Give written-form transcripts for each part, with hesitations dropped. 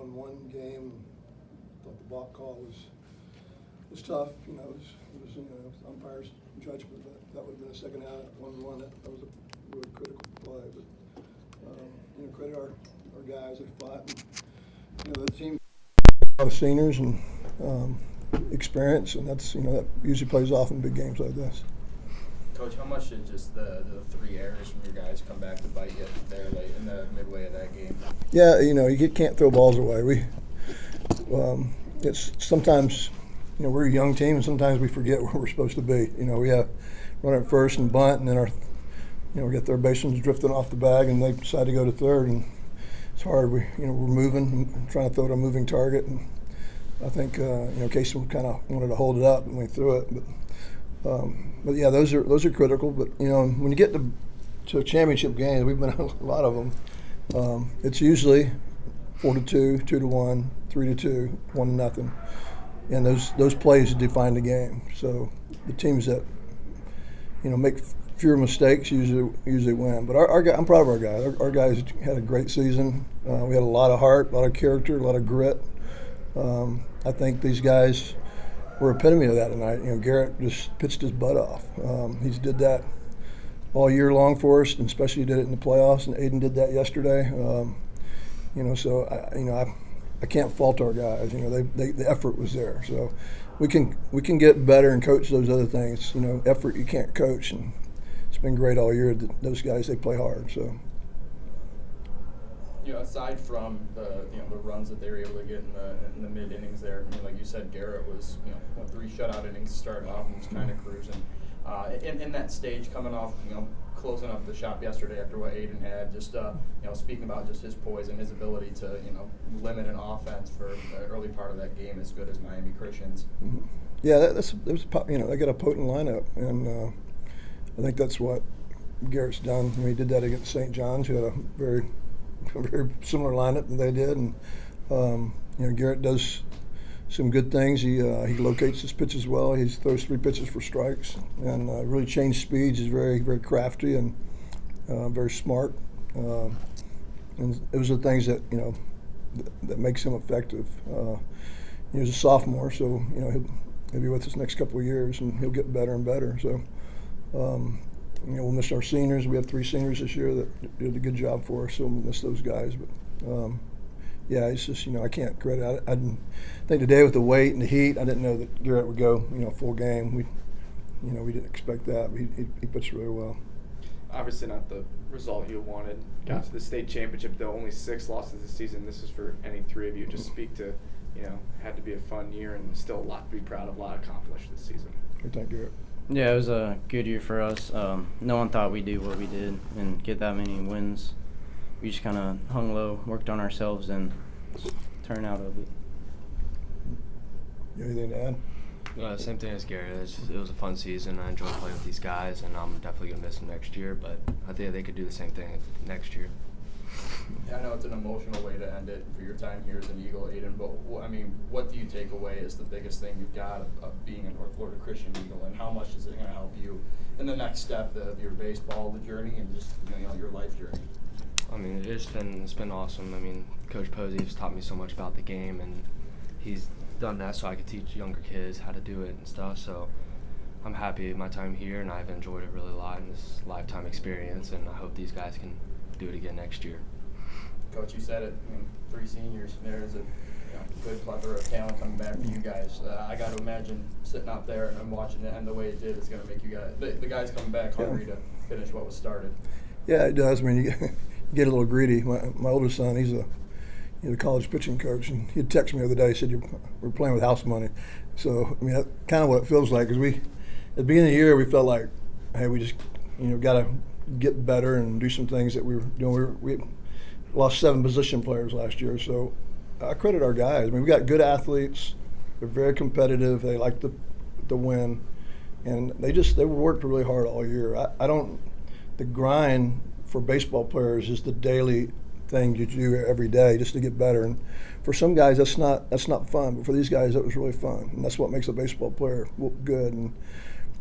1-1 game. Thought the balk call was tough. It was umpire's judgment. That would have been a second out 1-1. That was a really critical play. But credit our guys. They fought. And, the team a lot of seniors and experience, and that's that usually plays off in big games like this. Coach, how much did just the 3 errors from your guys come back to bite you there late in the midway of that game? Yeah, you can't throw balls away. It's sometimes, we're a young team, and sometimes we forget where we're supposed to be. We have run at first and bunt, and then we get third baseman's drifting off the bag, and they decide to go to third, and it's hard. We're moving, trying to throw to a moving target, and I think Casey kind of wanted to hold it up, and we threw it, but yeah, those are critical. But when you get to a championship game, we've been in a lot of them. It's usually 4-2, 2-1, 3-2, 1-0, and those plays define the game. So the teams that make fewer mistakes usually win. But I'm proud of our guys. Our guys had a great season. We had a lot of heart, a lot of character, a lot of grit. I think these guys were epitome of that tonight. Garrett just pitched his butt off. He's did that all year long for us, and especially did it in the playoffs. And Aiden did that yesterday. So I can't fault our guys. The effort was there. So we can get better and coach those other things. Effort you can't coach, and it's been great all year. Those guys, they play hard. So. Aside from the runs that they were able to get in the mid innings there, like you said, Garrett was 3 shutout innings to start off and was kind of cruising. In that stage, coming off closing up the shop yesterday after what Aiden had, just speaking about just his poise and his ability to limit an offense for the early part of that game as good as Miami Christians. Mm-hmm. Yeah, they got a potent lineup, and I think that's what Garrett's done. He did that against St. John's, who had a very similar lineup than they did, and Garrett does some good things. He locates his pitches well. He throws 3 pitches for strikes, and really changed speeds. He's very, very crafty and very smart. And those are things that that makes him effective. He's a sophomore, so he'll be with us next couple of years, and he'll get better and better. So. We'll miss our seniors. We have 3 seniors this year that did a good job for us, so we'll miss those guys. But, yeah, it's just, I can't credit. I didn't think today with the weight and the heat, I didn't know that Garrett would go, full game. We didn't expect that. But he pitched really well. Obviously not the result you wanted. Got to the state championship, though, only 6 losses this season. This is for any 3 of you. Just speak to, had to be a fun year and still a lot to be proud of, a lot accomplished this season. Thank you, Garrett. Yeah, it was a good year for us. No one thought we'd do what we did and get that many wins. We just kind of hung low, worked on ourselves, and turned out of it. You have anything to add? Same thing as Gary. It was a fun season. I enjoyed playing with these guys, and I'm definitely going to miss them next year, but I think they could do the same thing next year. Yeah, I know it's an emotional way to end it for your time here as an Eagle, Aiden, but what do you take away as the biggest thing you've got of being a North Florida Christian Eagle, and how much is it going to help you in the next step of your baseball, the journey, and just your life journey? It's been awesome. Coach Posey's taught me so much about the game, and he's done that so I could teach younger kids how to do it and stuff. So I'm happy with my time here, and I've enjoyed it really a lot in this lifetime experience, and I hope these guys can do it again next year. Coach, you said it, 3 seniors, there's a good plethora of talent coming back for you guys. I got to imagine sitting out there and watching it end the way it did is going to make you guys, the guys coming back hungry to finish what was started. Yeah, it does. You get a little greedy. My oldest son, he's a college pitching coach, and he'd text me the other day. He said, we're playing with house money. So, that's kind of what it feels like. Because at the beginning of the year, we felt like, hey, we just, got to get better and do some things that we were doing. We lost 7 position players last year, so I credit our guys. We got good athletes. They're very competitive. They like to win, and they worked really hard all year. The grind for baseball players is the daily thing you do every day just to get better. And for some guys, that's not fun, but for these guys, that was really fun, and that's what makes a baseball player good. And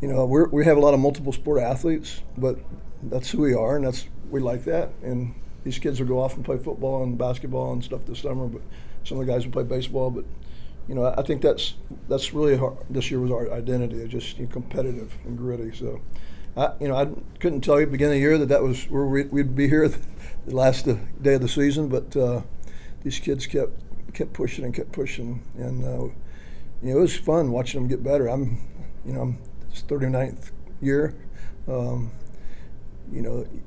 we have a lot of multiple sport athletes, but that's who we are, and we like that. And these kids will go off and play football and basketball and stuff this summer, but some of the guys will play baseball. But I think that's really this year was our identity. It's just competitive and gritty. So, I couldn't tell you at the beginning of the year that was where we'd be here the last day of the season. But these kids kept pushing and kept pushing, and it was fun watching them get better. I'm it's 39th year.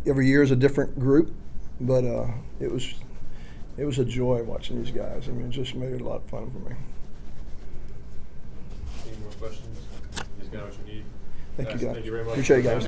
Every year is a different group, but it was a joy watching these guys. I mean, it just made it a lot of fun for me. Any more questions? You guys got what you need. Thank you, guys. Thank you very much. Appreciate you guys.